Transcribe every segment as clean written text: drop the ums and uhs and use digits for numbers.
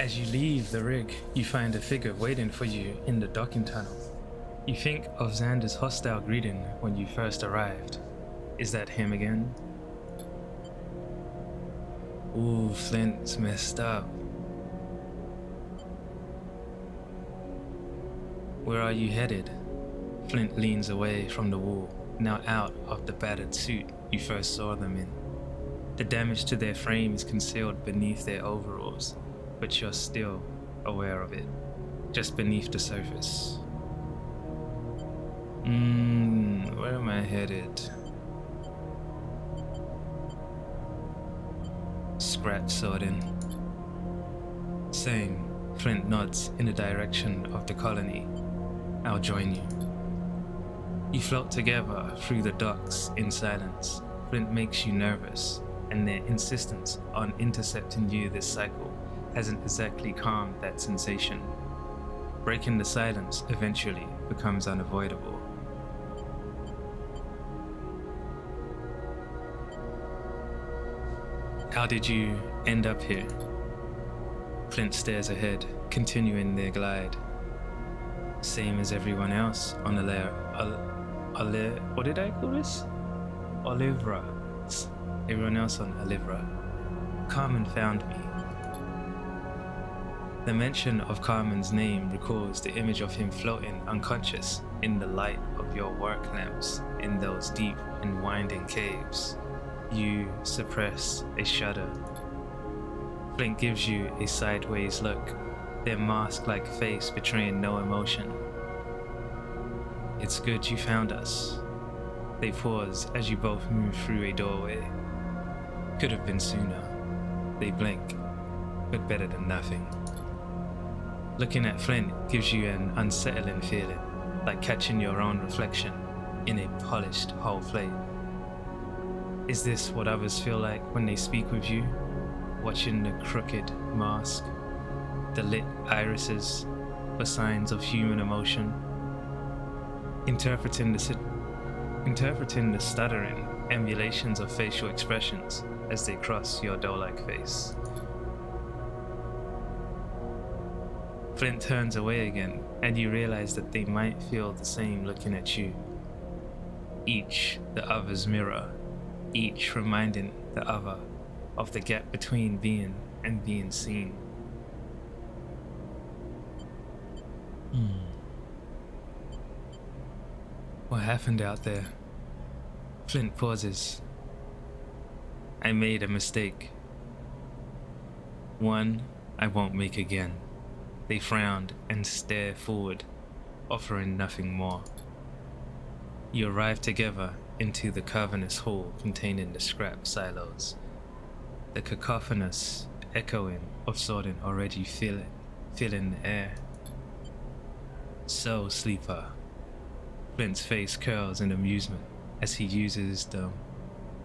As you leave the rig, you find a figure waiting for you in the docking tunnel. You think of Xander's hostile greeting when you first arrived. Is that him again? Ooh, Flint's messed up. Where are you headed? Flint leans away from the wall, now out of the battered suit you first saw them in. The damage to their frame is concealed beneath their overalls, but you're still aware of it, just beneath the surface. Where am I headed? Scrap sorting. Same. Flint nods in the direction of the colony. I'll join you. You float together through the docks in silence. Flint makes you nervous, and their insistence on intercepting you this cycle hasn't exactly calmed that sensation. Breaking the silence eventually becomes unavoidable. How did you end up here? Flint stares ahead, continuing their glide. Same as everyone else on the layer. What did I call this? Olivra. Everyone else on Olivra. Carmen found me. The mention of Carmen's name recalls the image of him floating unconscious in the light of your work lamps in those deep and winding caves. You suppress a shudder. Flint gives you a sideways look, their mask-like face betraying no emotion. It's good you found us. They pause as you both move through a doorway. Could have been sooner. They blink, but better than nothing. Looking at Flint gives you an unsettling feeling, like catching your own reflection in a polished whole plate. Is this what others feel like when they speak with you? Watching the crooked mask, the lit irises for signs of human emotion? Interpreting the stuttering emulations of facial expressions as they cross your dough-like face. Flint turns away again, and you realize that they might feel the same looking at you. Each the other's mirror, each reminding the other of the gap between being and being seen. What happened out there? Flint pauses. I made a mistake. One I won't make again. They frowned and stare forward, offering nothing more. You arrive together into the cavernous hall containing the scrap silos. The cacophonous echoing of sorting already filling the air. So, sleeper. Flint's face curls in amusement as he uses the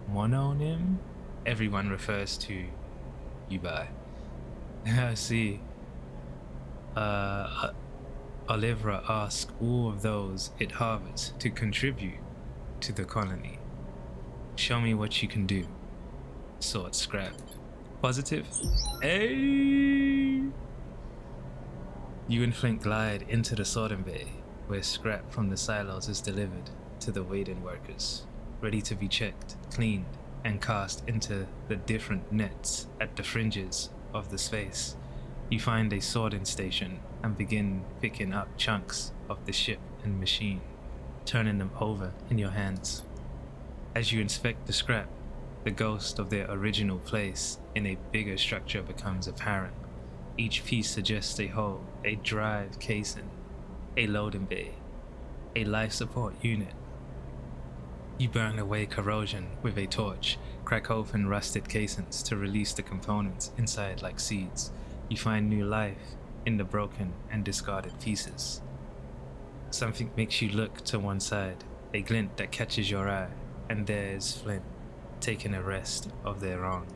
mononym everyone refers to you by. I see. Olivra asks all of those it harbors to contribute to the colony. Show me what you can do. Sort scrap. Positive? Hey! You and Flint glide into the sorting bay, where scrap from the silos is delivered to the waiting workers, ready to be checked, cleaned, and cast into the different nets at the fringes of the space. You find a sorting station and begin picking up chunks of the ship and machine, turning them over in your hands. As you inspect the scrap, the ghost of their original place in a bigger structure becomes apparent. Each piece suggests a hull, a drive casing, a loading bay, a life support unit. You burn away corrosion with a torch, crack open rusted casings to release the components inside like seeds. You find new life in the broken and discarded pieces. Something makes you look to one side, a glint that catches your eye, and there's Flint, taking a rest of their own.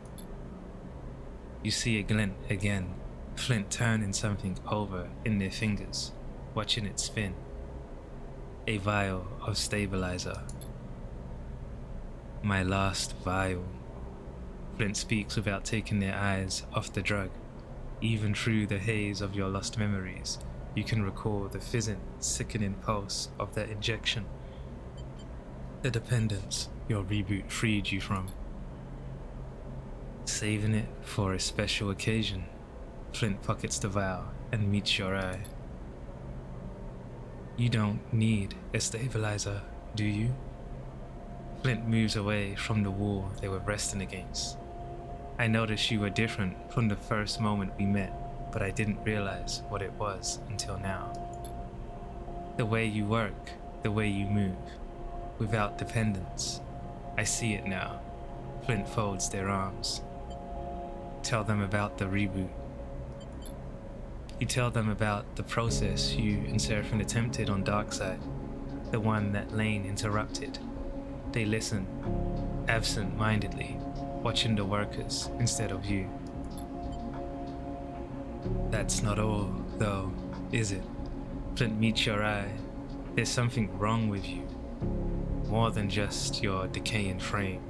You see a glint again, Flint turning something over in their fingers, watching it spin. A vial of stabilizer. My last vial. Flint speaks without taking their eyes off the drug. Even through the haze of your lost memories, you can recall the fizzing, sickening pulse of that injection. The dependence your reboot freed you from. Saving it for a special occasion, Flint pockets the vial and meets your eye. You don't need a stabilizer, do you? Flint moves away from the wall they were resting against. I noticed you were different from the first moment we met, but I didn't realize what it was until now. The way you work, the way you move, without dependence. I see it now. Flint folds their arms. Tell them about the reboot. You tell them about the process you and Seraphine attempted on Darkseid, the one that Lane interrupted. They listen, absent-mindedly, watching the workers instead of you. That's not all, though, is it? Flint meets your eye. There's something wrong with you. More than just your decaying frame,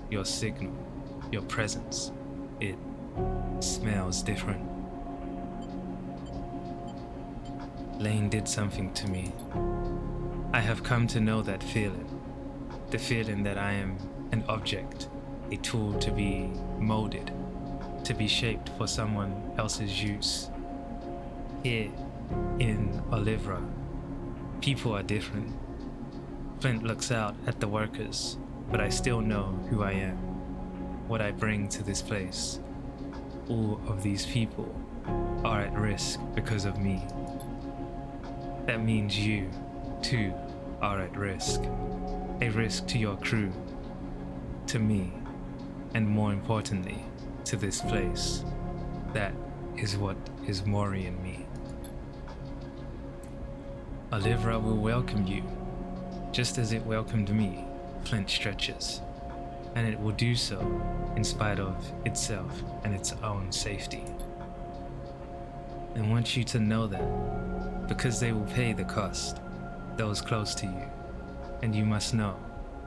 your signal, your presence. It smells different. Lane did something to me. I have come to know that feeling. The feeling that I am an object, a tool to be molded, to be shaped for someone else's use. Here, in Olivra, people are different. Flint looks out at the workers, but I still know who I am, what I bring to this place. All of these people are at risk because of me. That means you, too, are at risk. A risk to your crew, to me, and more importantly, to this place. That is what is worrying me. Olivra will welcome you, just as it welcomed me, Flint stretches, and it will do so in spite of itself and its own safety. I want you to know that, because they will pay the cost, those close to you, and you must know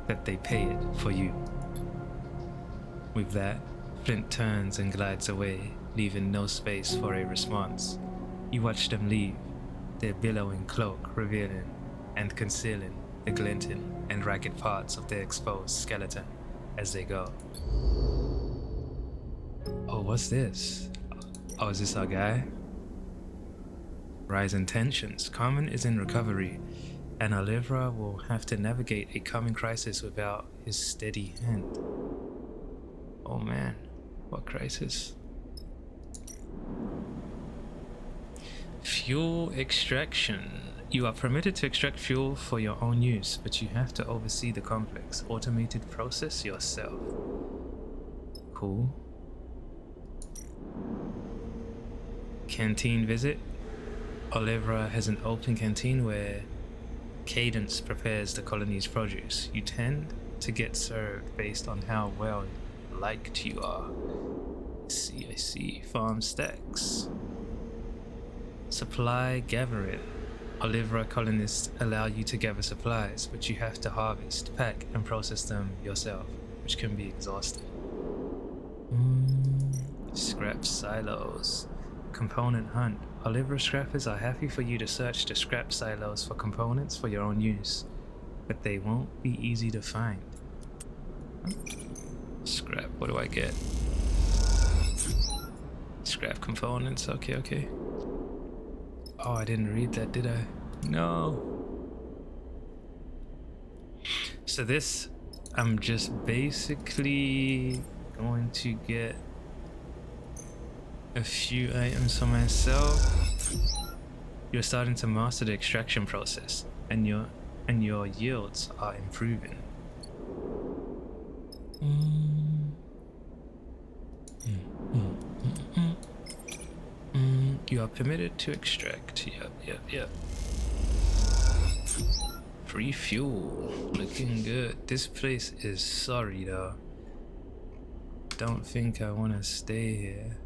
that they pay it for you. With that, Flint turns and glides away, leaving no space for a response. You watch them leave, their billowing cloak revealing and concealing the glinting and ragged parts of their exposed skeleton as they go. Oh, what's this? Oh, is this our guy? Rising tensions. Carmen is in recovery, and Olivra will have to navigate a coming crisis without his steady hand. Oh man, what crisis? Fuel extraction. You are permitted to extract fuel for your own use, but you have to oversee the complex, automated process yourself. Cool. Canteen visit. Olivra has an open canteen where Cadence prepares the colony's produce. You tend to get served based on how well liked you are. I see. Farm stacks. Supply gathering. Olivra colonists allow you to gather supplies, but you have to harvest, pack, and process them yourself, which can be exhausting. Scrap silos. Component hunt. Olivra scrappers are happy for you to search the scrap silos for components for your own use, but they won't be easy to find. Scrap, what do I get? Scrap components, okay. Oh, I didn't read that, did I? No. So this, I'm just basically going to get a few items for myself. You're starting to master the extraction process, and your yields are improving. You are permitted to extract. Yep. Free fuel. Looking good. This place is sorry though. Don't think I want to stay here.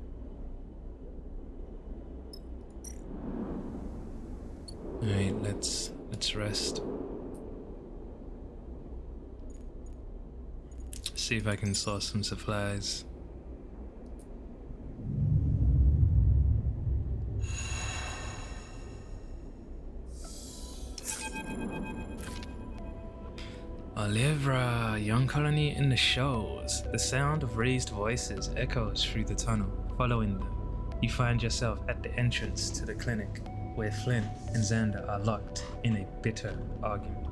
Alright, let's rest. See if I can source some supplies. Olivra, young colony in the shows. The sound of raised voices echoes through the tunnel. Following them, you find yourself at the entrance to the clinic, where Flint and Xander are locked in a bitter argument.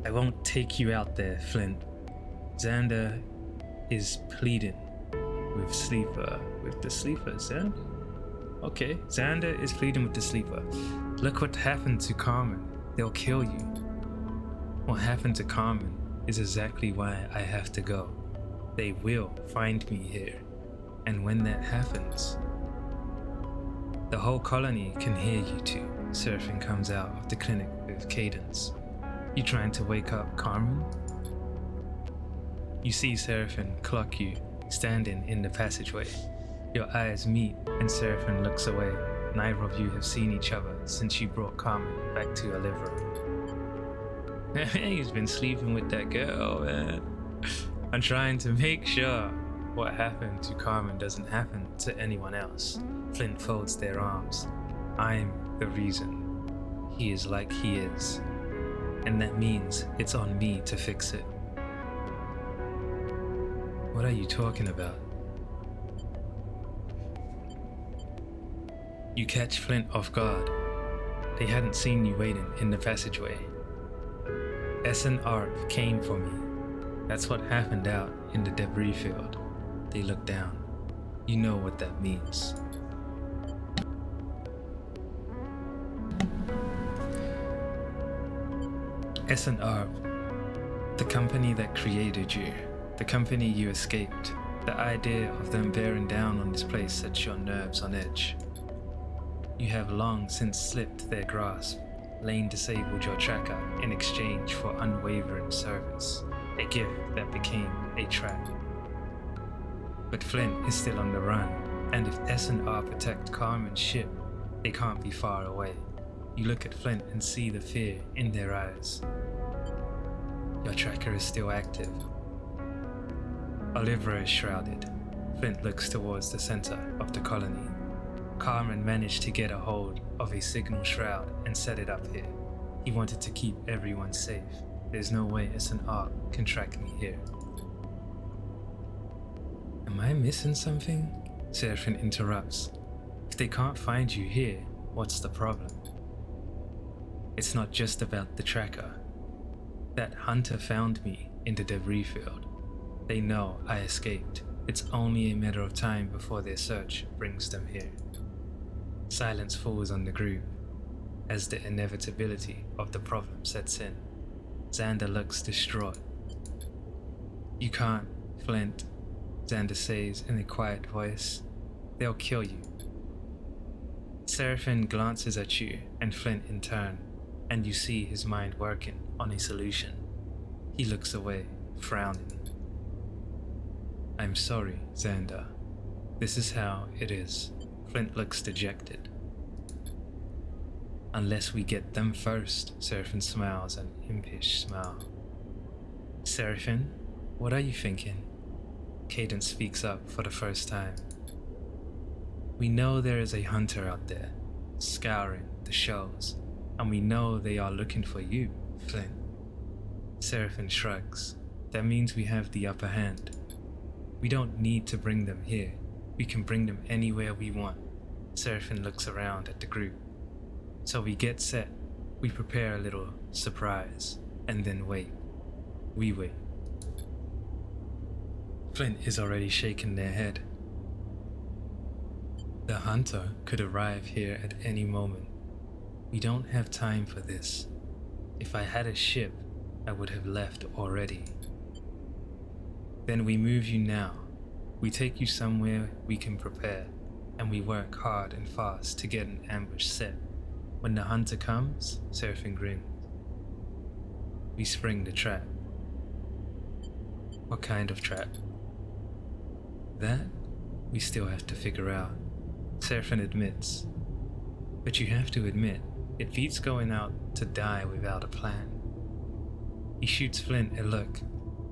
I won't take you out there, Flint. Xander is pleading with the sleeper, Xander? Okay, Xander is pleading with the sleeper. Look what happened to Carmen. They'll kill you. What happened to Carmen is exactly why I have to go. They will find me here. And when that happens, the whole colony can hear you two. Seraphin comes out of the clinic with cadence. You trying to wake up Carmen? You see Seraphin clock you, standing in the passageway. Your eyes meet and Seraphin looks away. Neither of you have seen each other since you brought Carmen back to Olivra. He's been sleeping with that girl, man. I'm trying to make sure what happened to Carmen doesn't happen to anyone else. Flint folds their arms. I'm the reason he is like he is. And that means it's on me to fix it. What are you talking about? You catch Flint off guard. They hadn't seen you waiting in the passageway. S and Arp came for me. That's what happened out in the debris field. They look down. You know what that means. S and Arp, the company that created you, the company you escaped, the idea of them bearing down on this place sets your nerves on edge. You have long since slipped their grasp. Lane disabled your tracker in exchange for unwavering service, a gift that became a trap. But Flint is still on the run, and if S&R protect Carmen's ship, they can't be far away. You look at Flint and see the fear in their eyes. Your tracker is still active. Olivra is shrouded. Flint looks towards the center of the colony. Carmen managed to get a hold of a signal shroud and set it up here. He wanted to keep everyone safe. There's no way S&R can track me here. Am I missing something? Seraphin interrupts. If they can't find you here, what's the problem? It's not just about the tracker. That hunter found me in the debris field. They know I escaped. It's only a matter of time before their search brings them here. Silence falls on the group as the inevitability of the problem sets in. Xander looks distraught. You can't, Flint, Xander says in a quiet voice. They'll kill you. Seraphin glances at you and Flint in turn, and you see his mind working on a solution. He looks away, frowning. I'm sorry, Xander. This is how it is. Flint looks dejected. Unless we get them first, Seraphin smiles an impish smile. Seraphin, what are you thinking? Cadence speaks up for the first time. We know there is a hunter out there, scouring the shoals, and we know they are looking for you, Flint. Seraphin shrugs. That means we have the upper hand. We don't need to bring them here. We can bring them anywhere we want. Seraphin looks around at the group. So we get set, we prepare a little surprise, and then wait. We wait. Flint is already shaking their head. The hunter could arrive here at any moment. We don't have time for this. If I had a ship, I would have left already. Then we move you now. We take you somewhere we can prepare, and we work hard and fast to get an ambush set. When the hunter comes, Seraphin grins. We spring the trap. What kind of trap? That we still have to figure out. Seraphin admits. But you have to admit, it beats going out to die without a plan. He shoots Flint a look,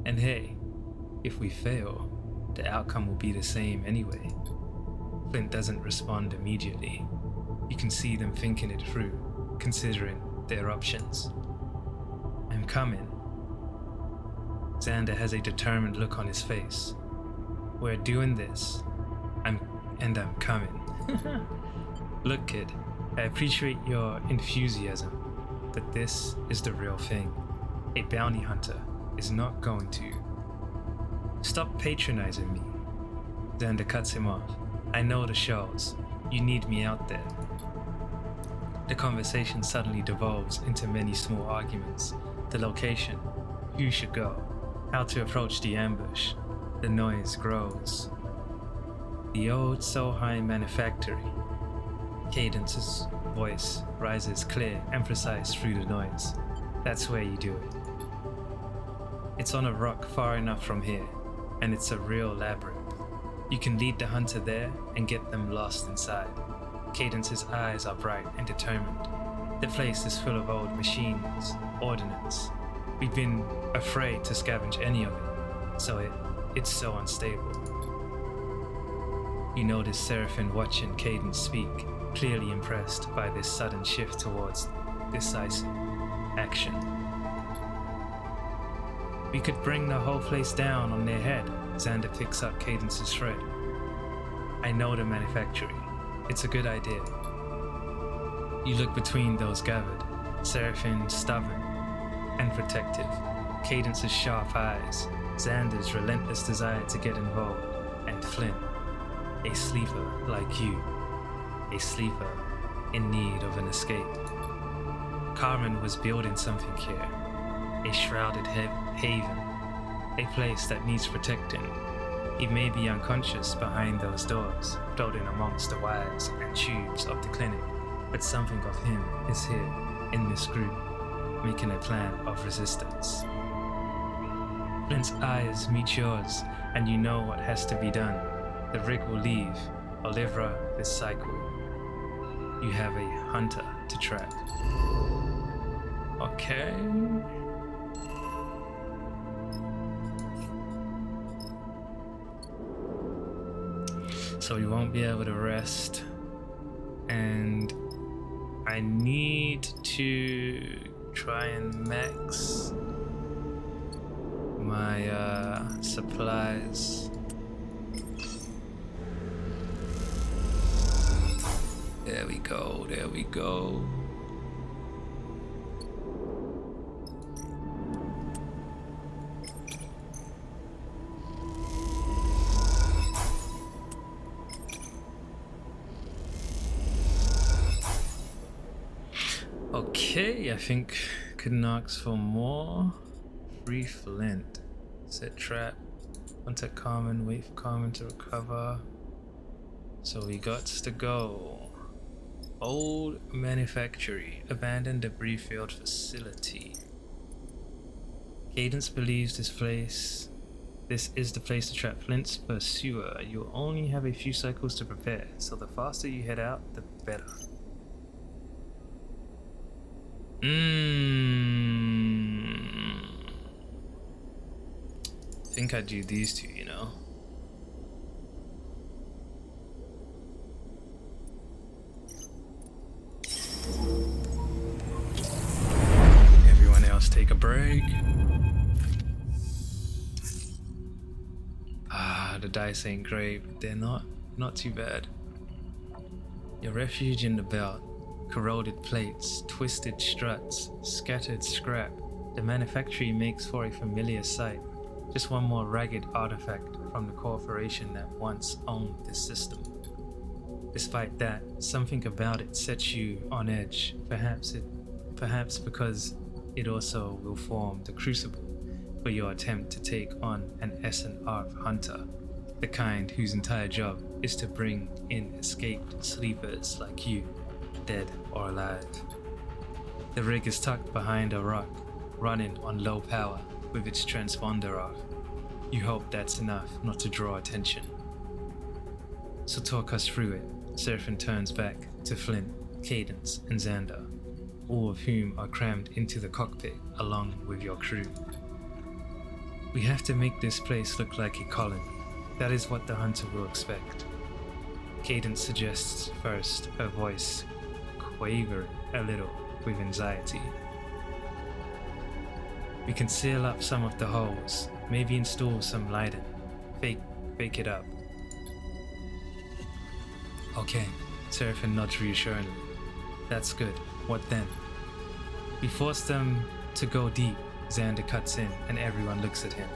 and hey, if we fail, the outcome will be the same anyway. Flint doesn't respond immediately. You can see them thinking it through, considering their options. I'm coming. Xander has a determined look on his face. We're doing this. I'm coming. Look, kid, I appreciate your enthusiasm, but this is the real thing. A bounty hunter is not going to. Stop patronizing me. Xander cuts him off. I know the shows. You need me out there. The conversation suddenly devolves into many small arguments. The location, who should go, how to approach the ambush. The noise grows. The old Soheim manufactory. Cadence's voice rises clear and precise through the noise. That's where you do it. It's on a rock far enough from here, and it's a real labyrinth. You can lead the hunter there and get them lost inside. Cadence's eyes are bright and determined. The place is full of old machines, ordnance. We've been afraid to scavenge any of it, so it's so unstable. You notice Seraphim watching Cadence speak, clearly impressed by this sudden shift towards decisive action. We could bring the whole place down on their head. Xander picks up Cadence's thread. I know the manufacturing. It's a good idea. You look between those gathered, Seraphim stubborn and protective, Cadence's sharp eyes, Xander's relentless desire to get involved, and Flynn, a sleeper like you, a sleeper in need of an escape. Carmen was building something here, a shrouded haven, a place that needs protecting. He may be unconscious behind those doors, floating amongst the wires and tubes of the clinic, but something of him is here, in this group, making a plan of resistance. Flint's eyes meet yours, and you know what has to be done. The rig will leave, Olivra this cycle. You have a hunter to track. Okay. So you won't be able to rest, and I need to try and max my supplies. There we go, there we go. Okay, I think could ask for more. Free Flint. Set trap. Contact Carmen, wait for Carmen to recover. So we got to go. Old manufactory, abandoned debris field facility. Cadence believes this is the place to trap Flint's pursuer. You'll only have a few cycles to prepare, so the faster you head out, the better. I think I'd do these two, you know. Everyone else take a break. The dice ain't great, but they're not too bad. Your refuge in the belt. Corroded plates, twisted struts, scattered scrap. The manufactory makes for a familiar sight. Just one more ragged artifact from the corporation that once owned this system. Despite that, something about it sets you on edge. Perhaps because it also will form the crucible for your attempt to take on an SNR hunter, the kind whose entire job is to bring in escaped sleepers like you, dead or alive. The rig is tucked behind a rock, running on low power with its transponder off. You hope that's enough not to draw attention. So talk us through it. Seraphim turns back to Flint, Cadence, and Xander, all of whom are crammed into the cockpit along with your crew. We have to make this place look like a colony. That is what the hunter will expect. Cadence suggests first, her voice quavering a little with anxiety. We can seal up some of the holes, maybe install some lighting. Fake it up. Okay, Seraphim nods reassuringly. That's good. What then? We force them to go deep. Xander cuts in and everyone looks at him.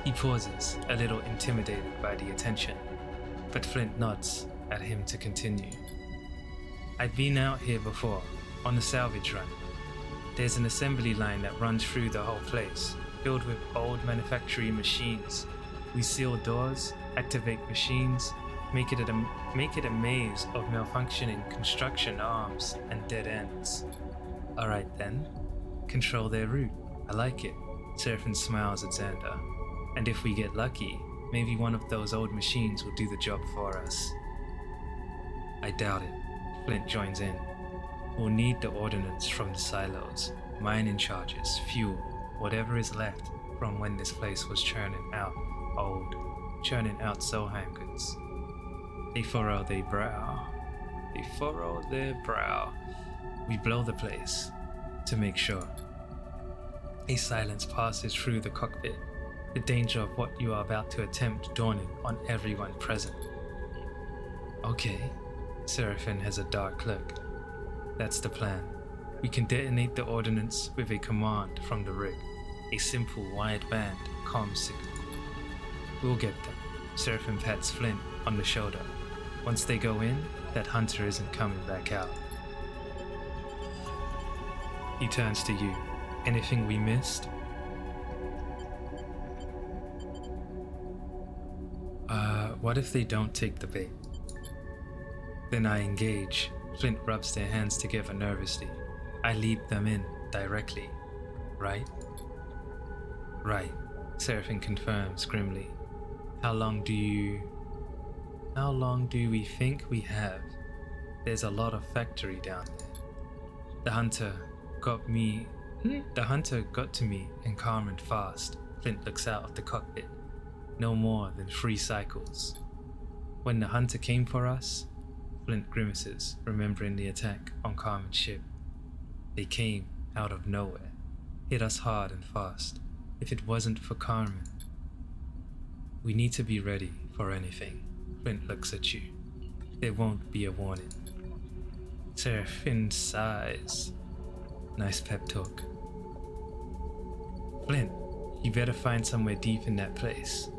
He pauses, a little intimidated by the attention, but Flint nods at him to continue. I've been out here before, on the salvage run. There's an assembly line that runs through the whole place, filled with old manufacturing machines. We seal doors, activate machines, make it a maze of malfunctioning construction arms and dead ends. Alright then, control their route. I like it. Seraphim smiles at Xander. And if we get lucky, maybe one of those old machines will do the job for us. I doubt it. Flint joins in. We'll need the ordnance from the silos, mining charges, fuel, whatever is left from when this place was churning out Solheim goods. They furrow their brow. We blow the place, to make sure. A silence passes through the cockpit, the danger of what you are about to attempt dawning on everyone present. Okay, Seraphim has a dark look. That's the plan. We can detonate the ordnance with a command from the rig, a simple wide-band comm signal. We'll get them. Seraphim pats Flint on the shoulder. Once they go in, that hunter isn't coming back out. He turns to you. Anything we missed? What if they don't take the bait? Then I engage. Flint rubs their hands together nervously. I lead them in directly. Right? Right, Seraphim confirms grimly. How long do we think we have? There's a lot of factory down there. The hunter got to me and Carmen fast. Flint looks out of the cockpit. No more than 3 cycles. When the hunter came for us, Flint grimaces, remembering the attack on Carmen's ship. They came out of nowhere, hit us hard and fast. If it wasn't for Carmen, we need to be ready for anything. Flint looks at you. There won't be a warning. Seraphim sighs. Nice pep talk. Flint, you better find somewhere deep in that place.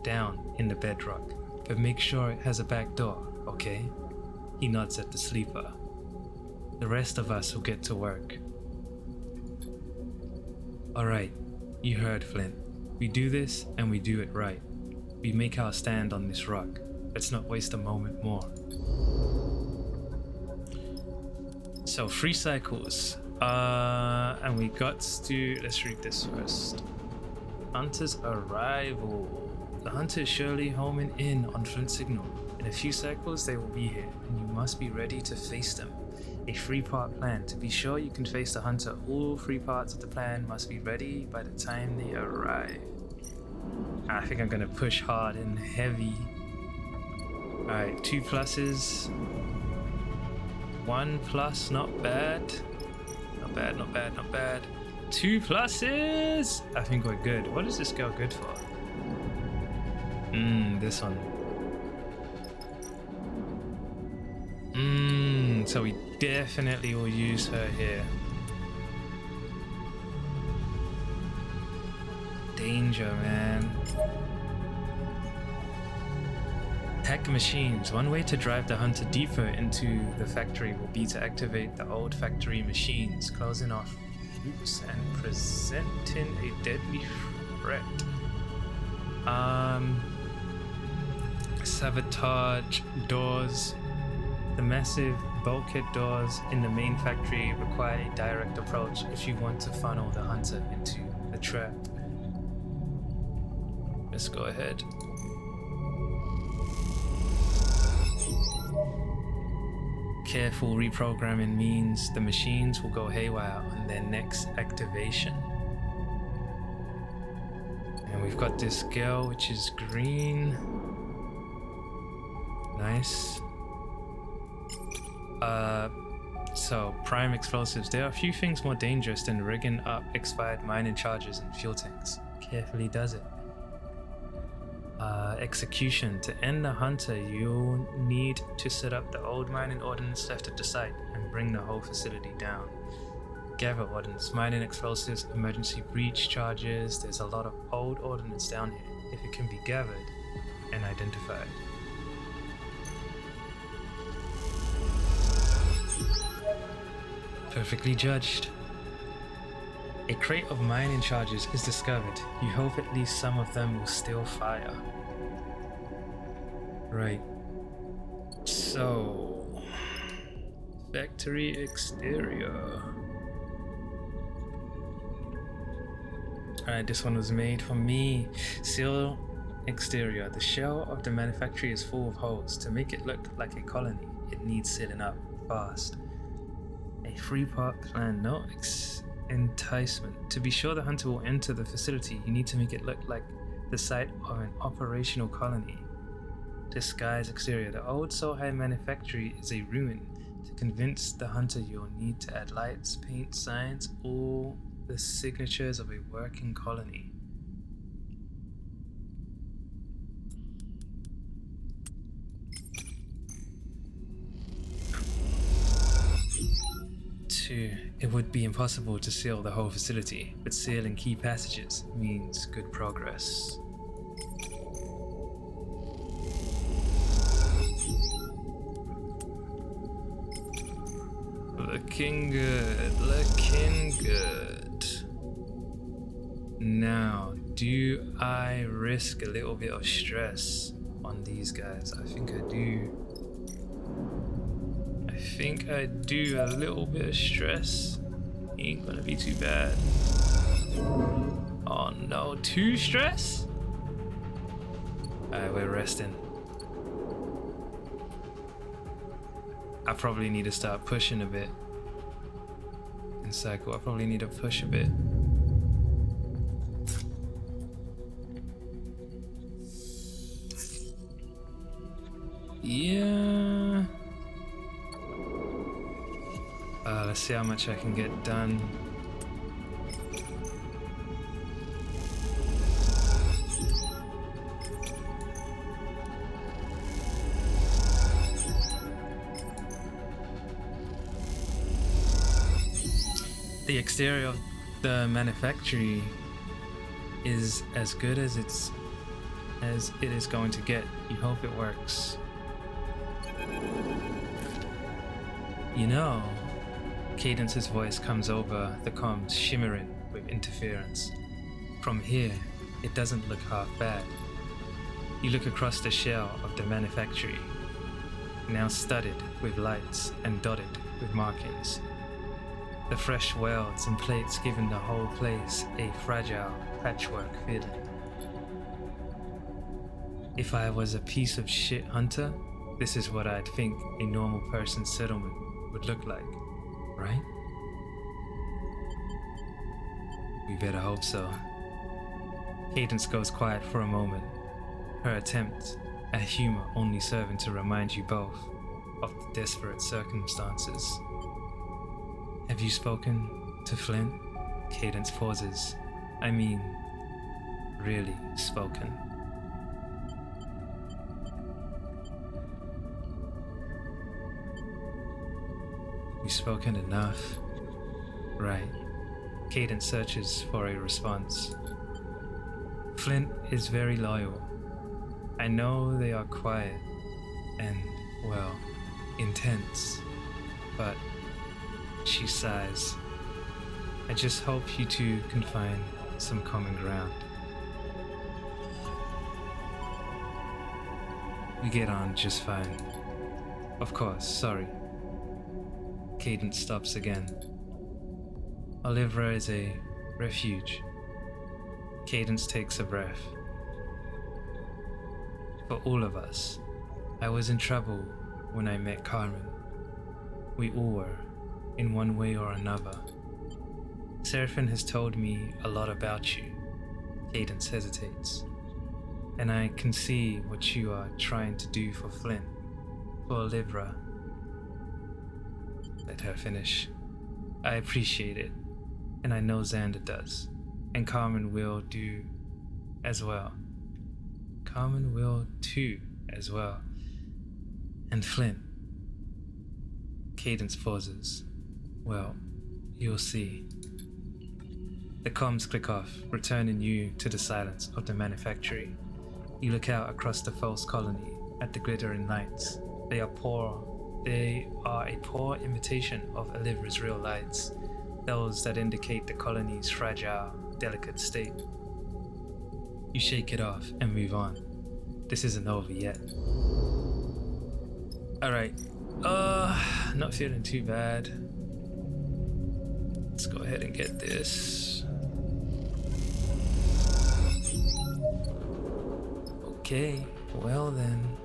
Down in the bedrock. But make sure it has a back door, okay? He nods at the sleeper. The rest of us will get to work. Alright, you heard, Flint. We do this and we do it right. We make our stand on this rock. Let's not waste a moment more. So 3 cycles. And we got to, let's read this first. Hunter's arrival. The hunter is surely homing in on Flint signal. In a few cycles they will be here, and you must be ready to face them. A 3-part plan. To be sure you can face the hunter, all 3 parts of the plan must be ready by the time they arrive. I think I'm gonna push hard and heavy. Alright, 2 pluses. 1 plus, not bad. Not bad. 2 pluses! I think we're good. What is this girl good for? This one. So we definitely will use her here. Danger, man. Hack machines. One way to drive the hunter deeper into the factory will be to activate the old factory machines, closing off routes and presenting a deadly threat. Sabotage doors. The massive bulkhead doors in the main factory require a direct approach if you want to funnel the hunter into the trap. Let's go ahead. Careful reprogramming means the machines will go haywire on their next activation. And we've got this girl, which is green. Nice. So, prime explosives. There are a few things more dangerous than rigging up expired mining charges and fuel tanks. Carefully does it. Execution. To end the hunter, you'll need to set up the old mining ordnance left at the site and bring the whole facility down. Gather ordnance, mining explosives, emergency breach charges. There's a lot of old ordnance down here. If it can be gathered and identified. Perfectly judged. A crate of mining charges is discovered. You hope at least some of them will still fire. Right. So, factory exterior. Alright, this one was made for me. Seal exterior. The shell of the manufactory is full of holes. To make it look like a colony, it needs sealing up fast. A three-part plan. No enticement. To be sure the hunter will enter the facility, you need to make it look like the site of an operational colony. Disguise exterior. The old Sohai manufactory is a ruin. To convince the hunter, you'll need to add lights, paint, signs, all the signatures of a working colony. It would be impossible to seal the whole facility, but sealing key passages means good progress. Looking good, looking good. Now, do I risk a little bit of stress on these guys? I think I do. I do a little bit of stress. Ain't gonna be too bad. Oh no, too stress? Alright, we're resting. I probably need to start pushing a bit. In cycle, I probably need to push a bit. Yeah. Let's see how much I can get done. The exterior of the manufactory is as good as it is going to get. You hope it works. You know, Cadence's voice comes over the comms, shimmering with interference. From here, it doesn't look half bad. You look across the shell of the manufactory, now studded with lights and dotted with markings. The fresh welds and plates giving the whole place a fragile patchwork feeling. If I was a piece of shit hunter, this is what I'd think a normal person's settlement would look like, right? We better hope so. Cadence goes quiet for a moment, her attempt at humor only serving to remind you both of the desperate circumstances. Have you spoken to Flint? Cadence pauses. I mean, really spoken. We've spoken enough. Right. Cadence searches for a response. Flint is very loyal. I know they are quiet and, well, intense, but she sighs. I just hope you two can find some common ground. We get on just fine. Of course, sorry. Cadence stops again. Olivra is a refuge. Cadence takes a breath. For all of us, I was in trouble when I met Carmen. We all were, in one way or another. Seraphin has told me a lot about you. Cadence hesitates. And I can see what you are trying to do for Flint, for Olivra. Let her finish. I appreciate it, and I know Xander does, and Carmen will do as well. Carmen will too as well. And Flint. Cadence pauses. Well, you'll see. The comms click off, returning you to the silence of the manufactory. You look out across the false colony at the glittering lights. They are a poor imitation of Alivra's real lights, those that indicate the colony's fragile, delicate state. You shake it off and move on. This isn't over yet. Alright, not feeling too bad. Let's go ahead and get this. Okay, well then.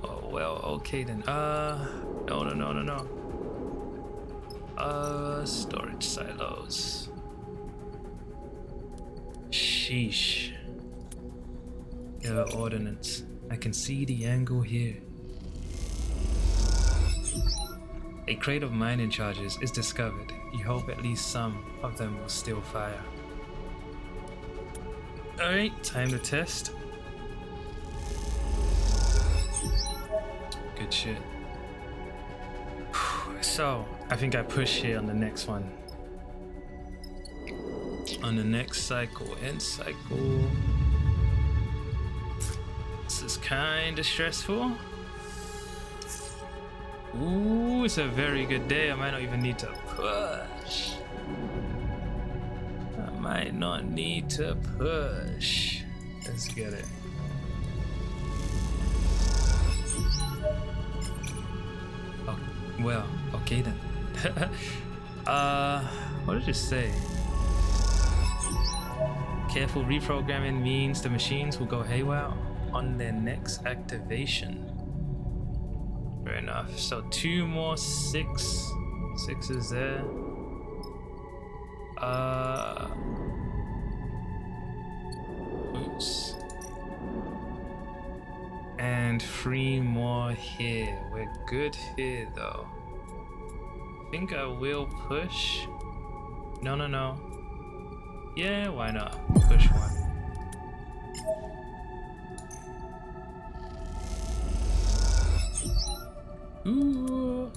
Oh, well, okay then. No. Storage silos. Sheesh. Ordnance. I can see the angle here. A crate of mining charges is discovered. You hope at least some of them will still fire. Alright, time to test. Good shit. So, I think I push here on the next one. On the next cycle, end cycle. This is kinda stressful. Ooh, it's a very good day. I might not even need to push. Let's get it. Oh, well, okay then. What did it say? Careful reprogramming means the machines will go haywire on their next activation. Fair enough. So 2 more 6. 6 is there. Oops. And 3 more here. We're good here though. I think I will push. No. Yeah, why not? Push 1. Ooh.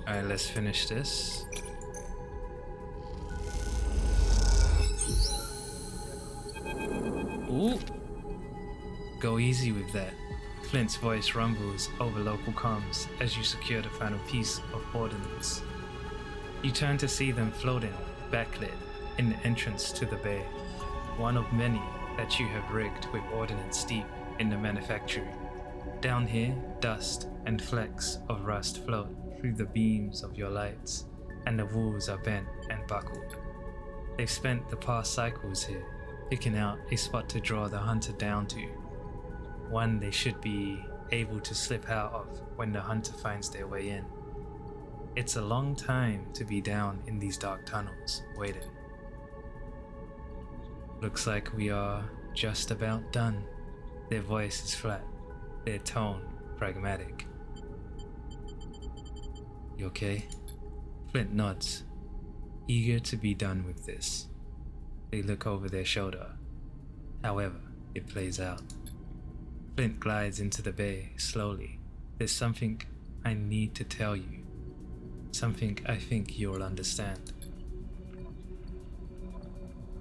Alright, let's finish this. Ooh. Go easy with that. Flint's voice rumbles over local comms as you secure the final piece of ordnance. You turn to see them floating, backlit, in the entrance to the bay, one of many that you have rigged with ordnance deep in the manufactory. Down here, dust and flecks of rust float through the beams of your lights, and the walls are bent and buckled. They've spent the past cycles here, picking out a spot to draw the hunter down to, one they should be able to slip out of when the hunter finds their way in. It's a long time to be down in these dark tunnels, waiting. Looks like we are just about done. Their voice is flat, their tone pragmatic. You okay? Flint nods, eager to be done with this. They look over their shoulder. However, it plays out. Flint glides into the bay slowly. There's something I need to tell you. Something I think you'll understand.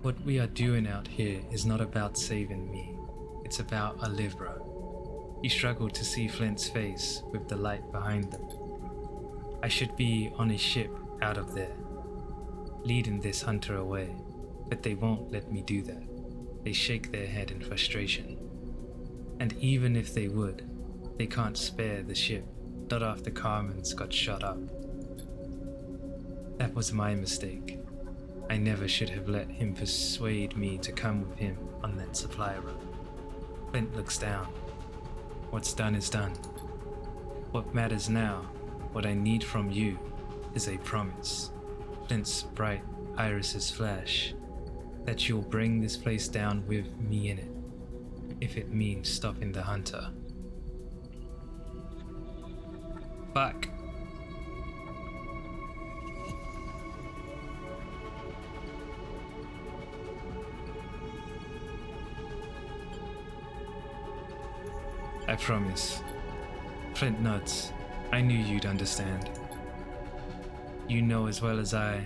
What we are doing out here is not about saving me. It's about Alivra. You struggle to see Flint's face with the light behind them. I should be on a ship out of there, leading this hunter away, but they won't let me do that. They shake their head in frustration. And even if they would, they can't spare the ship, not after Carmen's got shot up. That was my mistake. I never should have let him persuade me to come with him on that supply run. Flint looks down. What's done is done. What matters now, what I need from you, is a promise. Flint's bright irises flash, that you'll bring this place down with me in it. if it means stopping the hunter. Fuck. I promise. Flint nods. I knew you'd understand. You know as well as I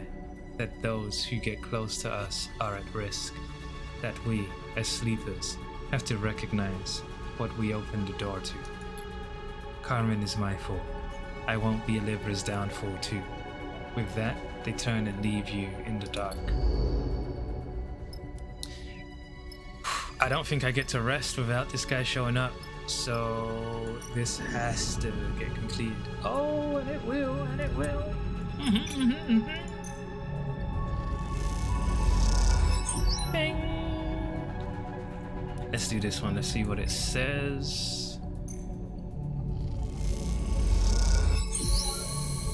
that those who get close to us are at risk. That we, as sleepers, have to recognize what we open the door to. Carmen is my fault. I won't be Livra's downfall too. With that, they turn and leave you in the dark. I don't think I get to rest without this guy showing up. So this has to get completed. Oh, and it will, and it will. Bang. Let's do this one. Let's see what it says.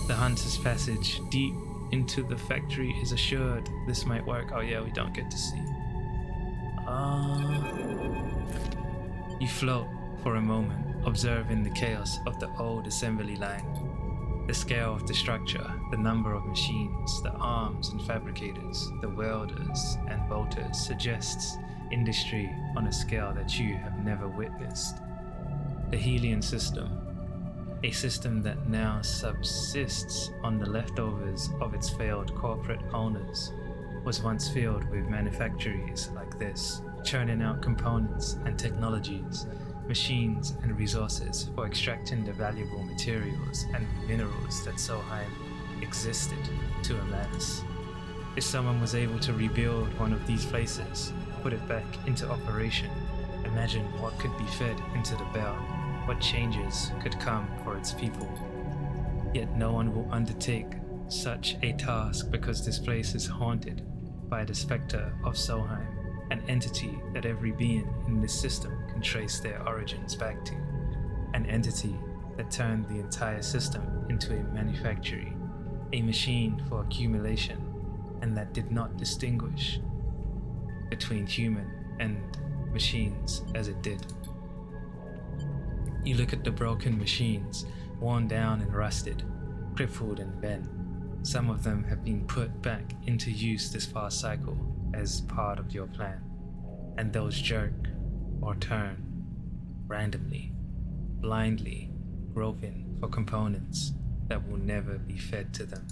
The hunter's passage deep into the factory is assured. This might work. Oh yeah, we don't get to see. You float for a moment, observing the chaos of the old assembly line. The scale of the structure, the number of machines, the arms and fabricators, the welders and bolters suggests industry on a scale that you have never witnessed. The Helion system, a system that now subsists on the leftovers of its failed corporate owners, was once filled with manufactories like this, churning out components and technologies, machines and resources for extracting the valuable materials and minerals that Solheim existed to amass. If someone was able to rebuild one of these places, put it back into operation, imagine what could be fed into the belt, what changes could come for its people. Yet no one will undertake such a task because this place is haunted by the specter of Solheim, an entity that every being in this system can trace their origins back to, an entity that turned the entire system into a manufactory, a machine for accumulation, and that did not distinguish between human and machines as it did. You look at the broken machines, worn down and rusted, crippled and bent. Some of them have been put back into use this past cycle as part of your plan, and those jerk or turn randomly, blindly, groping for components that will never be fed to them.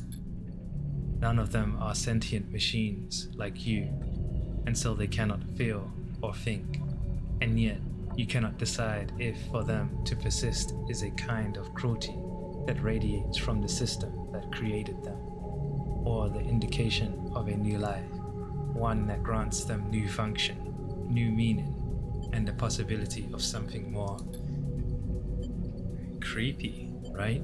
None of them are sentient machines like you, and so they cannot feel or think, and yet you cannot decide if for them to persist is a kind of cruelty that radiates from the system that created them, or the indication of a new life, one that grants them new function, new meaning, and the possibility of something more. Creepy, right?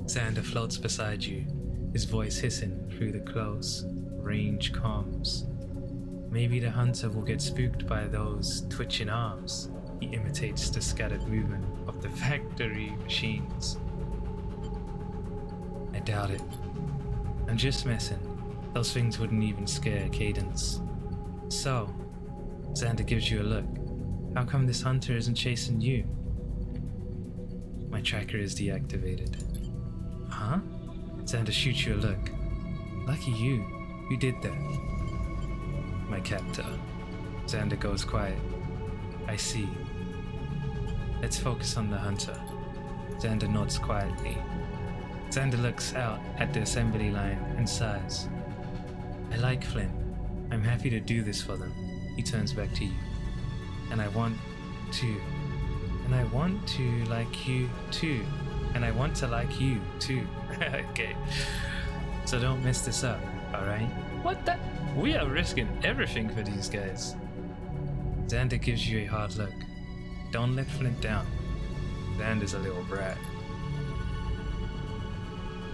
Xander floats beside you, his voice hissing through the close range comms. Maybe the hunter will get spooked by those twitching arms. He imitates the scattered movement of the factory machines. I doubt it. I'm just messing. Those things wouldn't even scare Cadence. So, Xander gives you a look. How come this hunter isn't chasing you? My tracker is deactivated. Huh? Xander shoots you a look. Lucky you. Who did that? My captor. Xander goes quiet. I see. Let's focus on the hunter. Xander nods quietly. Xander looks out at the assembly line and sighs. I like Flint. I'm happy to do this for them. He turns back to you. And I want to like you too. And I want to like you too. Okay. So don't mess this up, alright? What the? We are risking everything for these guys. Xander gives you a hard look. Don't let Flint down. Xander's a little brat.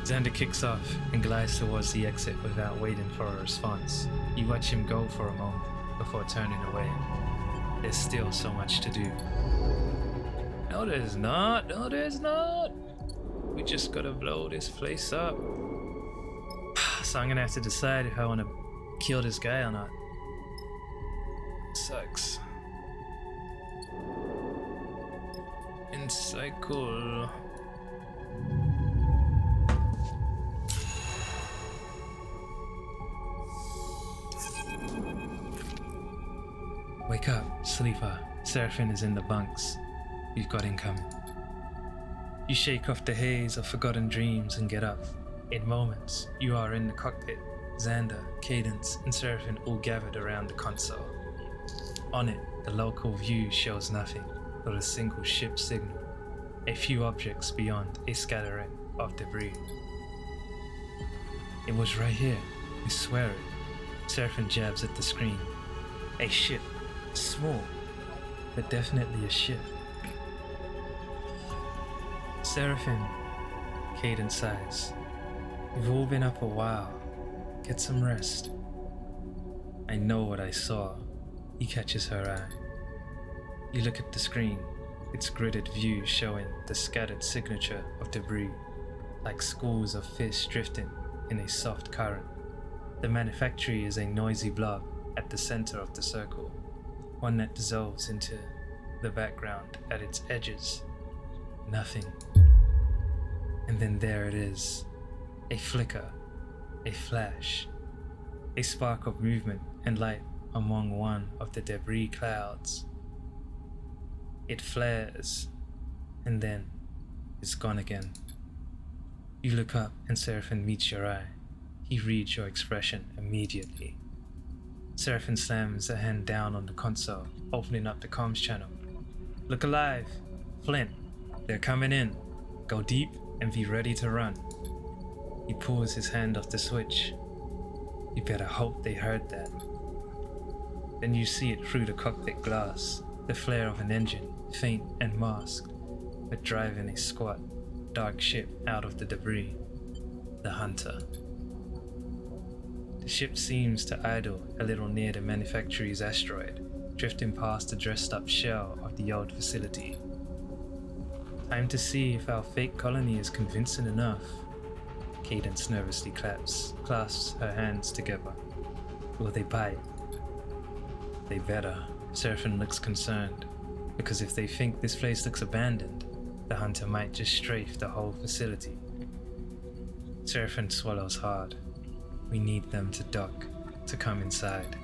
Xander kicks off and glides towards the exit without waiting for a response. You watch him go for a moment before turning away. There's still so much to do. No, there's not. No, there's not. We just gotta blow this place up. So I'm gonna have to decide if I want to kill this guy or not. Sucks. cycle. Wake up, sleeper. Seraphine is in the bunks. You've got incoming. You shake off the haze of forgotten dreams and get up. In moments, you are in the cockpit. Xander, Cadence, and Seraphine all gathered around the console. On it, the local view shows nothing but a single ship signal, a few objects beyond a scattering of debris. It was right here, I swear it. Seraphine jabs at the screen. A ship, small, but definitely a ship. Seraphine, Cadence sighs. We've all been up a while. Get some rest. I know what I saw. He catches her eye. You look at the screen, its gridded view showing the scattered signature of debris, like schools of fish drifting in a soft current. The manufactory is a noisy blob at the center of the circle, one that dissolves into the background at its edges. Nothing. And then there it is. A flicker, a flash, a spark of movement and light among one of the debris clouds. It flares, and then is gone again. You look up and Seraphine meets your eye. He reads your expression immediately. Seraphine slams a hand down on the console, opening up the comms channel. Look alive! Flint, they're coming in. Go deep and be ready to run. He pulls his hand off the switch. You better hope they heard that. Then you see it through the cockpit glass, the flare of an engine, faint and masked, but driving a squat, dark ship out of the debris. The Hunter. The ship seems to idle a little near the manufacturer's asteroid, drifting past the dressed-up shell of the old facility. Time to see if our fake colony is convincing enough. Cadence nervously clasps her hands together. Will they bite? They better. Seraphine looks concerned, because if they think this place looks abandoned, the Hunter might just strafe the whole facility. Seraphine swallows hard. We need them to dock, to come inside.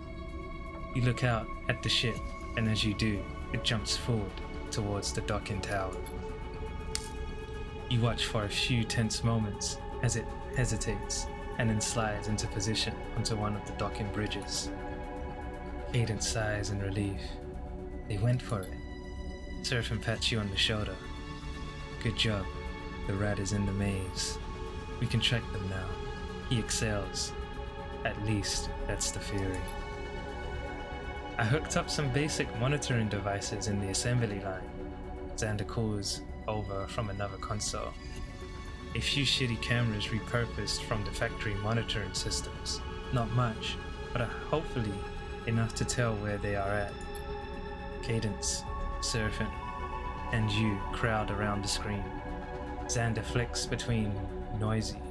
You look out at the ship, and as you do, it jumps forward towards the docking tower. You watch for a few tense moments as it hesitates and then slides into position onto one of the docking bridges. Cadence sighs in relief. They went for it. Seraphine pats you on the shoulder. Good job. The rat is in the maze. We can track them now. He excels. At least, that's the theory. I hooked up some basic monitoring devices in the assembly line. Xander calls over from another console. A few shitty cameras repurposed from the factory monitoring systems. Not much, but hopefully enough to tell where they are at. Cadence, Seraphine, and you crowd around the screen. Xander flicks between noisy,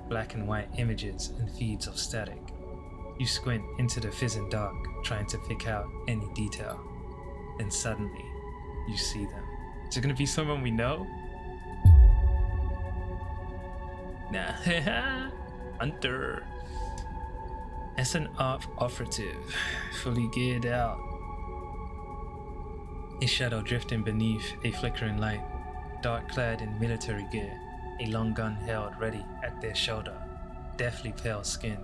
black and white images and feeds of static. You squint into the fizzing dark, trying to pick out any detail. Then suddenly, you see them. Is it gonna be someone we know? Nah, Hunter. As an ARP operative, fully geared out. A shadow drifting beneath a flickering light, dark clad in military gear, a long gun held ready at their shoulder, deathly pale skin,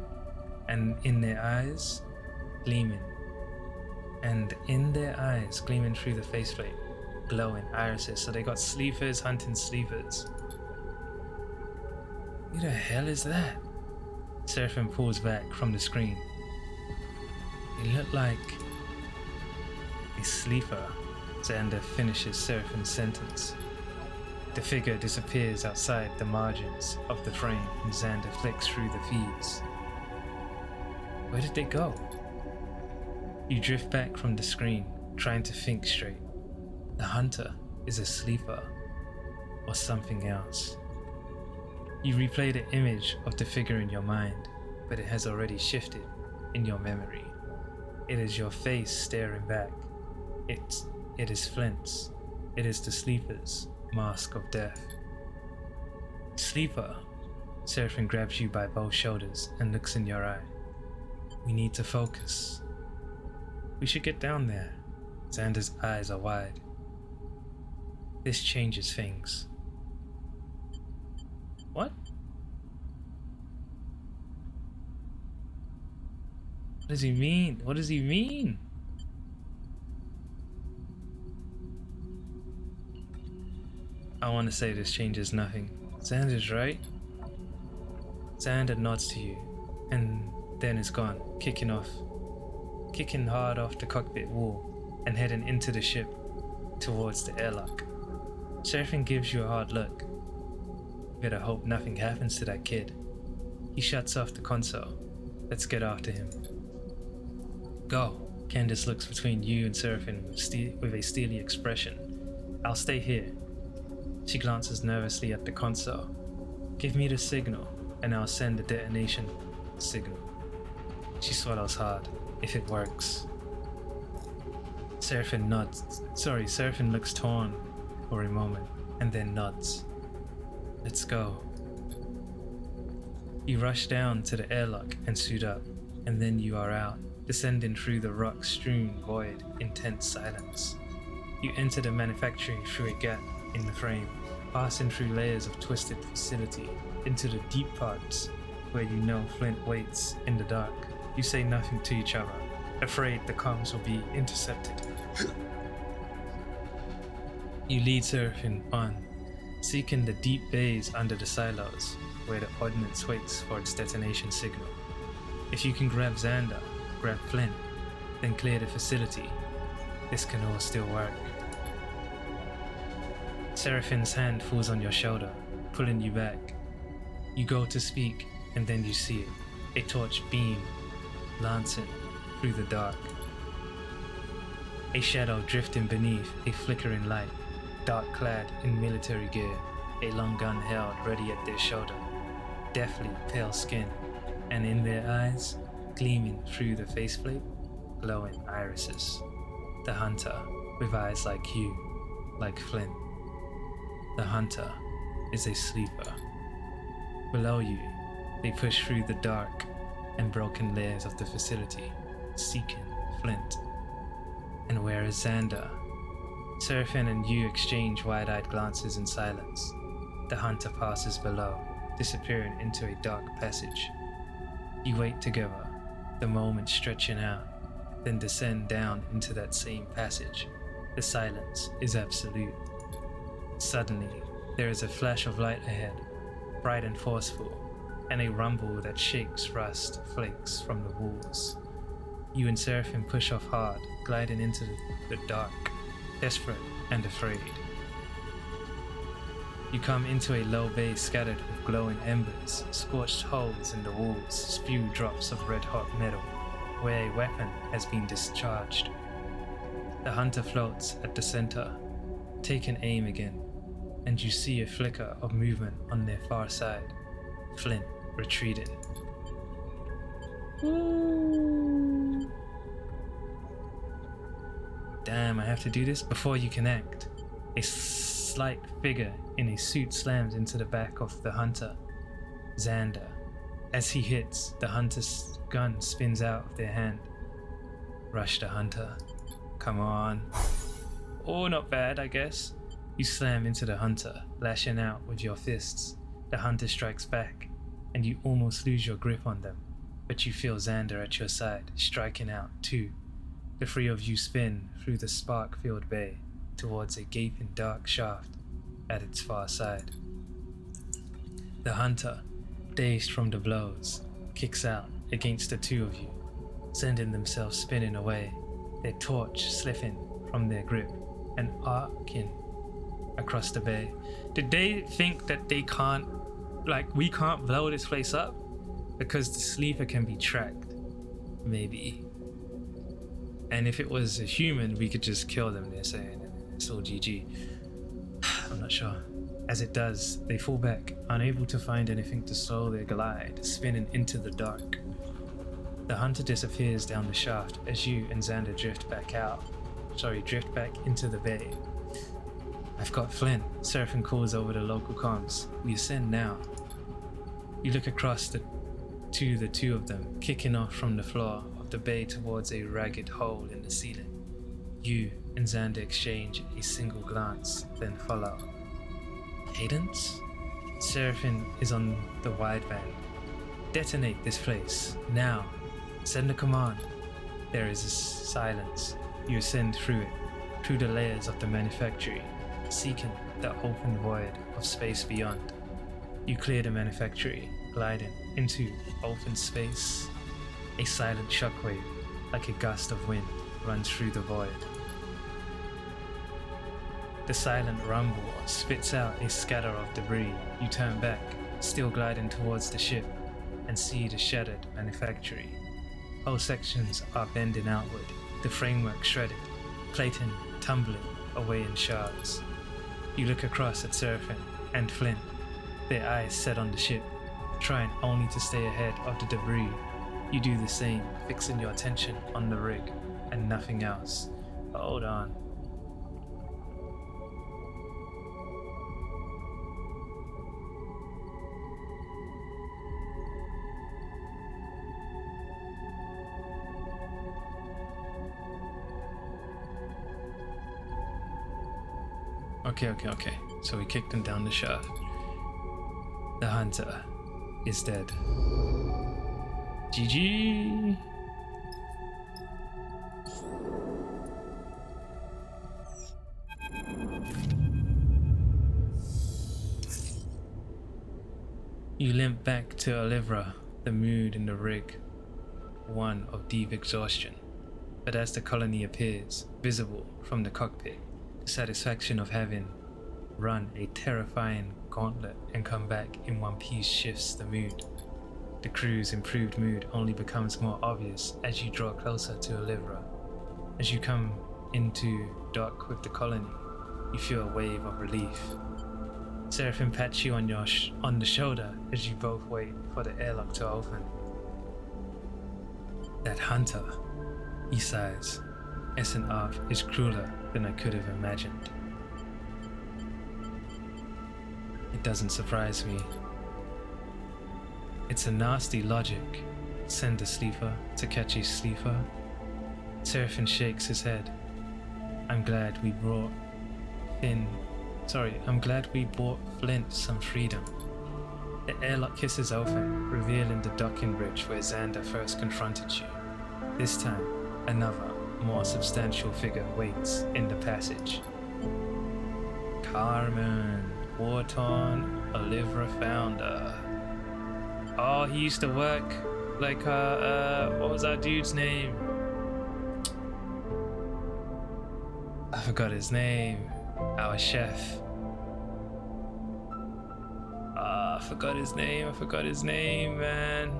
and in their eyes, gleaming through the faceplate, glowing irises, so they got sleepers hunting sleepers. Who the hell is that? Seraphine pulls back from the screen. They look like a sleeper. Xander finishes Seraphine's sentence. The figure disappears outside the margins of the frame and Xander flicks through the feeds. Where did they go? You drift back from the screen, trying to think straight. The Hunter is a sleeper, or something else. You replay the image of the figure in your mind, but it has already shifted in your memory. It is your face staring back. It is Flint's. It is the sleeper's. mask of death. Sleeper. Seraphim grabs you by both shoulders and looks in your eye. We need to focus. We should get down there. Xander's eyes are wide. This changes things. What? What does he mean? What does he mean? I want to say this changes nothing. Xander's right. Xander nods to you, and then is gone, kicking hard off the cockpit wall and heading into the ship towards the airlock. Seraphim gives you a hard look. Better hope nothing happens to that kid. He shuts off the console. Let's get after him. Go. Candace looks between you and Seraphim with a steely expression. I'll stay here. She glances nervously at the console. Give me the signal, and I'll send the detonation signal. She swallows hard. If it works. Seraphim looks torn for a moment, and then nods. Let's go. You rush down to the airlock and suit up, and then you are out, descending through the rock-strewn void in tense silence. You enter the manufacturing through a gap in the frame, passing through layers of twisted facility into the deep parts where you know Flint waits in the dark. You say nothing to each other, afraid the comms will be intercepted. You lead Seraphim on, seeking the deep bays under the silos, where the ordnance waits for its detonation signal. If you can grab Xander, grab Flint, then clear the facility, this can all still work. Seraphim's hand falls on your shoulder, pulling you back. You go to speak, and then you see it, a torch beam lancing through the dark. A shadow drifting beneath a flickering light, dark clad in military gear, a long gun held ready at their shoulder, deathly pale skin, and in their eyes, gleaming through the faceplate, glowing irises. The hunter, with eyes like you, like Flint. The hunter is a sleeper. Below you, they push through the dark and broken layers of the facility, seeking Flint. And where is Xander? Seraphim and you exchange wide-eyed glances in silence. The hunter passes below, disappearing into a dark passage. You wait together, the moment stretching out, then descend down into that same passage. The silence is absolute. Suddenly, there is a flash of light ahead, bright and forceful, and a rumble that shakes rust flakes from the walls. You and Seraphim push off hard, gliding into the dark, desperate and afraid. You come into a low bay scattered with glowing embers, scorched holes in the walls spew drops of red-hot metal, where a weapon has been discharged. The hunter floats at the center, taking aim again, and you see a flicker of movement on their far side. Flint retreated. Ooh. Damn, I have to do this before you can act. A slight figure in a suit slams into the back of the hunter, Xander. As he hits, the hunter's gun spins out of their hand. Rush the hunter. Come on. Oh, not bad, I guess. You slam into the hunter, lashing out with your fists. The hunter strikes back, and you almost lose your grip on them, but you feel Xander at your side, striking out too. The three of you spin through the spark-filled bay towards a gaping dark shaft at its far side. The hunter, dazed from the blows, kicks out against the two of you, sending themselves spinning away, their torch slipping from their grip and arcing across the bay. Did they think that we can't blow this place up? Because the sleeper can be tracked. Maybe. And if it was a human, we could just kill them, they're saying, and it's all GG. I'm not sure. As it does, they fall back, unable to find anything to slow their glide, spinning into the dark. The hunter disappears down the shaft as you and Xander drift back into the bay. I've got Flint. Seraphim calls over the local comms. We ascend now. You look across the two of them, kicking off from the floor of the bay towards a ragged hole in the ceiling. You and Xander exchange a single glance, then follow. Cadence? Seraphim is on the wideband. Detonate this place, now. Send a command. There is a silence. You ascend through it, through the layers of the manufactory, seeking the open void of space beyond. You clear the manufactory, gliding into open space. A silent shockwave, like a gust of wind, runs through the void. The silent rumble spits out a scatter of debris. You turn back, still gliding towards the ship, and see the shattered manufactory. Whole sections are bending outward, the framework shredded, plating tumbling away in shards. You look across at Seraphim and Flint, their eyes set on the ship, trying only to stay ahead of the debris. You do the same, fixing your attention on the rig and nothing else. Hold on. Okay. So we kicked him down the shaft. The hunter is dead. GG! You limp back to Olivra, the mood in the rig, one of deep exhaustion. But as the colony appears, visible from the cockpit, the satisfaction of having run a terrifying gauntlet and come back in one piece shifts the mood. The crew's improved mood only becomes more obvious as you draw closer to Olivra. As you come into dock with the colony, you feel a wave of relief. Seraphim pats you on the shoulder as you both wait for the airlock to open. That hunter, he sighs. SNR is crueler than I could have imagined. It doesn't surprise me. It's a nasty logic. Send a sleeper to catch a sleeper. Seraphim shakes his head. I'm glad we brought Flint some freedom. The airlock hisses open, revealing the docking bridge where Xander first confronted you. This time, another, more substantial figure waits in the passage. Carmen, war-torn Olivra founder. Oh, he used to work like what was our dude's name? I forgot his name. Our chef. I forgot his name, man.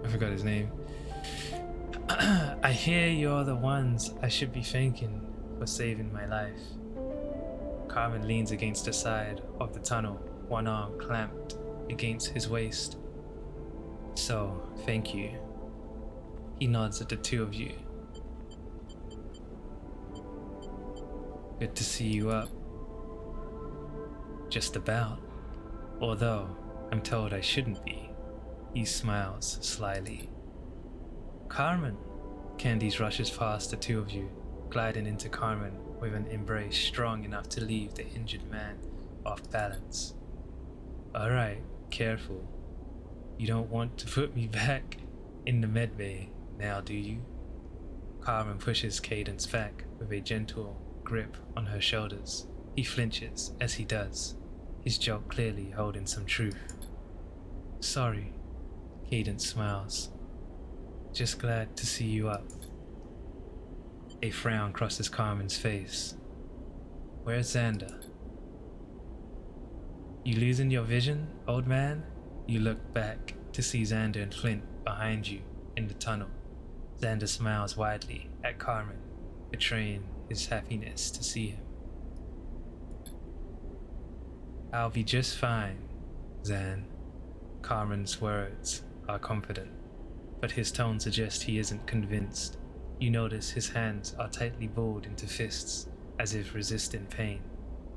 I forgot his name. I hear you're the ones I should be thanking for saving my life. Carmen leans against the side of the tunnel, one arm clamped against his waist. So, thank you. He nods at the two of you. Good to see you up. Just about. Although, I'm told I shouldn't be. He smiles slyly. Carmen! Candice rushes past the two of you, gliding into Carmen with an embrace strong enough to leave the injured man off balance. Alright, careful. You don't want to put me back in the medbay now, do you? Carmen pushes Cadence back with a gentle grip on her shoulders. He flinches as he does, his joke clearly holding some truth. Sorry, Cadence smiles. Just glad to see you up. A frown crosses Carmen's face. Where's Xander? You losing your vision, old man? You look back to see Xander and Flint behind you in the tunnel. Xander smiles widely at Carmen, betraying his happiness to see him. I'll be just fine, Xan. Carmen's words are confident, but his tone suggests he isn't convinced. You notice his hands are tightly balled into fists, as if resisting pain,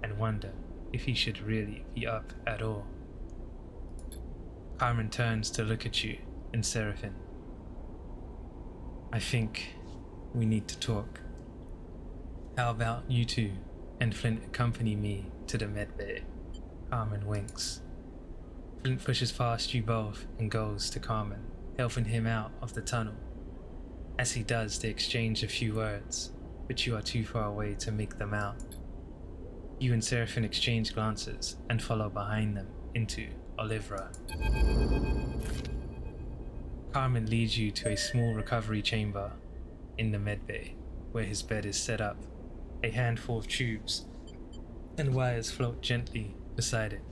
and wonder if he should really be up at all. Carmen turns to look at you and Seraphine. I think we need to talk. How about you two and Flint accompany me to the med bay? Carmen winks. Flint pushes past you both and goes to Carmen, helping him out of the tunnel. As he does, they exchange a few words, but you are too far away to make them out. You and Seraphine exchange glances and follow behind them into Olivra. Carmen leads you to a small recovery chamber in the medbay, where his bed is set up. A handful of tubes and wires float gently beside it,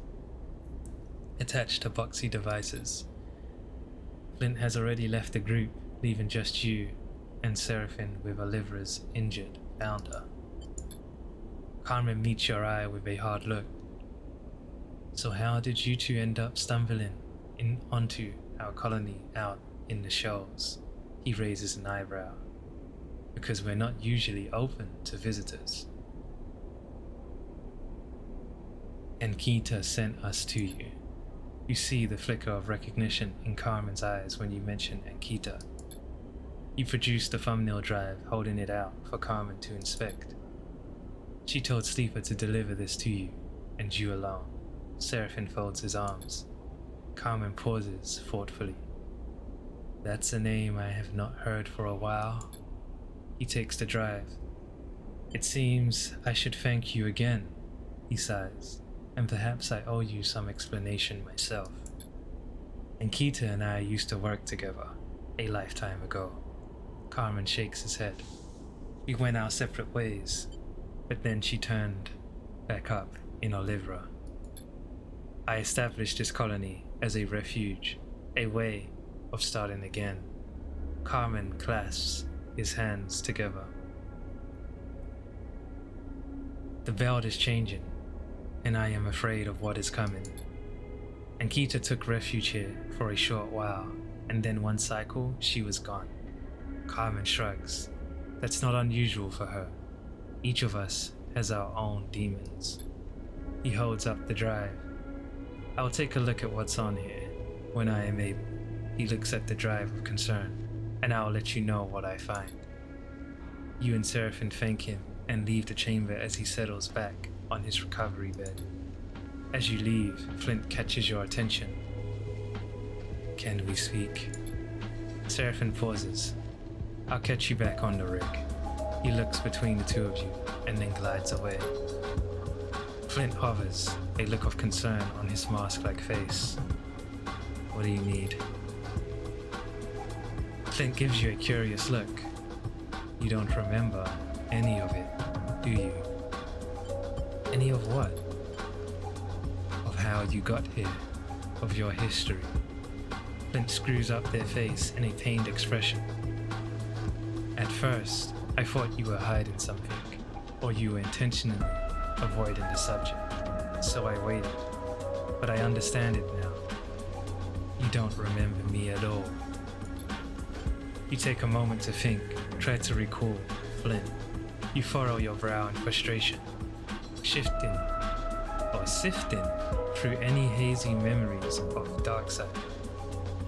attached to boxy devices. Flint has already left the group, leaving just you and Seraphine with Olivra's injured founder. Carmen meets your eye with a hard look. So how did you two end up stumbling onto our colony out in the shoals? He raises an eyebrow. Because we're not usually open to visitors. Ankita sent us to you. You see the flicker of recognition in Carmen's eyes when you mention Ankita. You produced the thumbnail drive, holding it out for Carmen to inspect. She told Sleeper to deliver this to you, and you alone. Seraphine folds his arms. Carmen pauses thoughtfully. That's a name I have not heard for a while. He takes the drive. It seems I should thank you again, he sighs, and perhaps I owe you some explanation myself. Ankita and I used to work together, a lifetime ago. Carmen shakes his head. We went our separate ways, but then she turned back up in Olivra. I established this colony as a refuge, a way of starting again. Carmen clasps his hands together. The belt is changing, and I am afraid of what is coming. Ankita took refuge here for a short while, and then one cycle, she was gone. Carmen shrugs. That's not unusual for her. Each of us has our own demons. He holds up the drive. I'll take a look at what's on here when I am able. He looks at the drive with concern, and I'll let you know what I find. You and Seraphine thank him and leave the chamber as he settles back on his recovery bed. As you leave, Flint catches your attention. Can we speak? Seraphine pauses. I'll catch you back on the rig. He looks between the two of you and then glides away. Flint hovers, a look of concern on his mask-like face. What do you need? Flint gives you a curious look. You don't remember any of it, do you? Any of what? Of how you got here, of your history. Flint screws up their face in a pained expression. At first, I thought you were hiding something, or you were intentionally avoiding the subject, so I waited. But I understand it now. You don't remember me at all. You take a moment to think, try to recall Flint. You furrow your brow in frustration, shifting or sifting through any hazy memories of Darkside.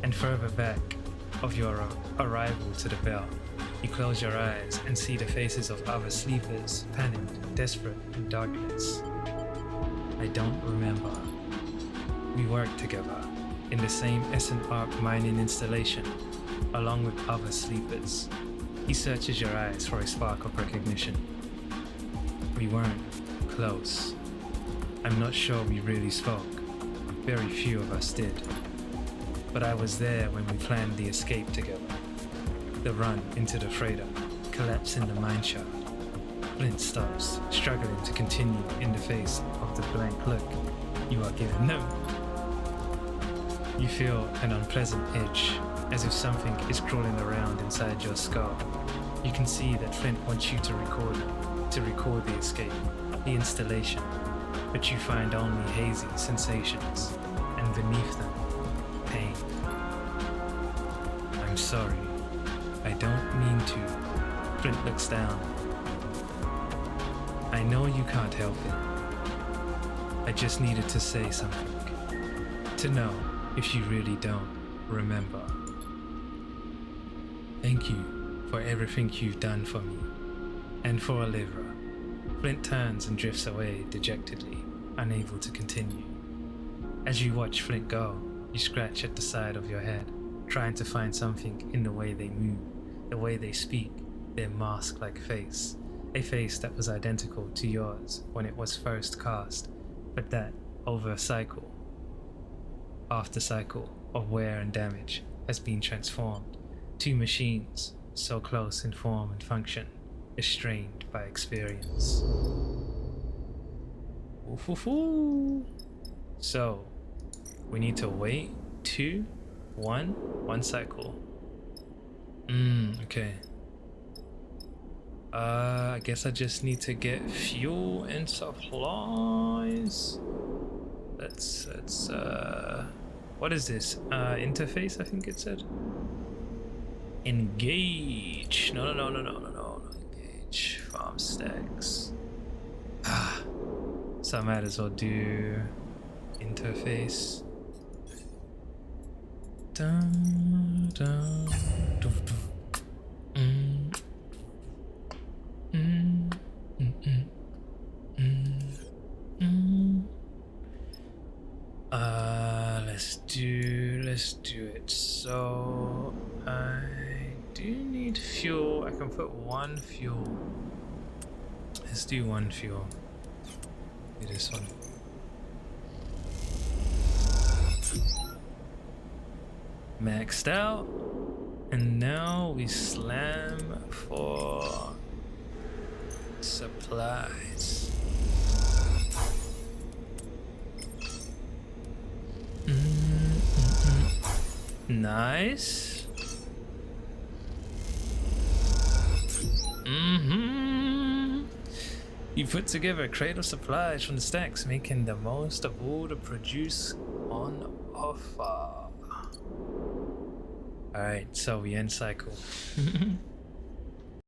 And further back of your arrival to the bell, you close your eyes and see the faces of other sleepers, panicked, desperate in darkness. I don't remember. We worked together in the same SNR mining installation, along with other sleepers. He searches your eyes for a spark of recognition. We weren't close. I'm not sure we really spoke. Very few of us did. But I was there when we planned the escape together. The run into the freighter, collapse in the mine shaft. Flint stops, struggling to continue in the face of the blank look you are given. No! You feel an unpleasant itch, as if something is crawling around inside your skull. You can see that Flint wants you to record the escape, the installation, but you find only hazy sensations, and beneath them, pain. I'm sorry. I don't mean to. Flint looks down. I know you can't help it. I just needed to say something. To know if you really don't remember. Thank you for everything you've done for me. And for Olivia. Flint turns and drifts away dejectedly, unable to continue. As you watch Flint go, you scratch at the side of your head, trying to find something in the way they move, the way they speak, their mask-like face. A face that was identical to yours when it was first cast, but that, over a cycle after cycle of wear and damage, has been transformed. Two machines, so close in form and function, estranged by experience. Ooh-hoo-hoo. So, we need to wait 2, 1 cycle. Okay. I guess I just need to get fuel and supplies. Let's what is this? Interface, I think it said. Engage. No. Engage. Farm stacks. So I might as well do interface. Dun, dun, doof, doof. Let's do it. So I do need fuel. I can put 1 fuel. Let's do 1 fuel. Do this one. Maxed out. And now we slam for supplies. Nice. You put together a crate of supplies from the stacks, making the most of all the produce on offer. Alright, so we end cycle.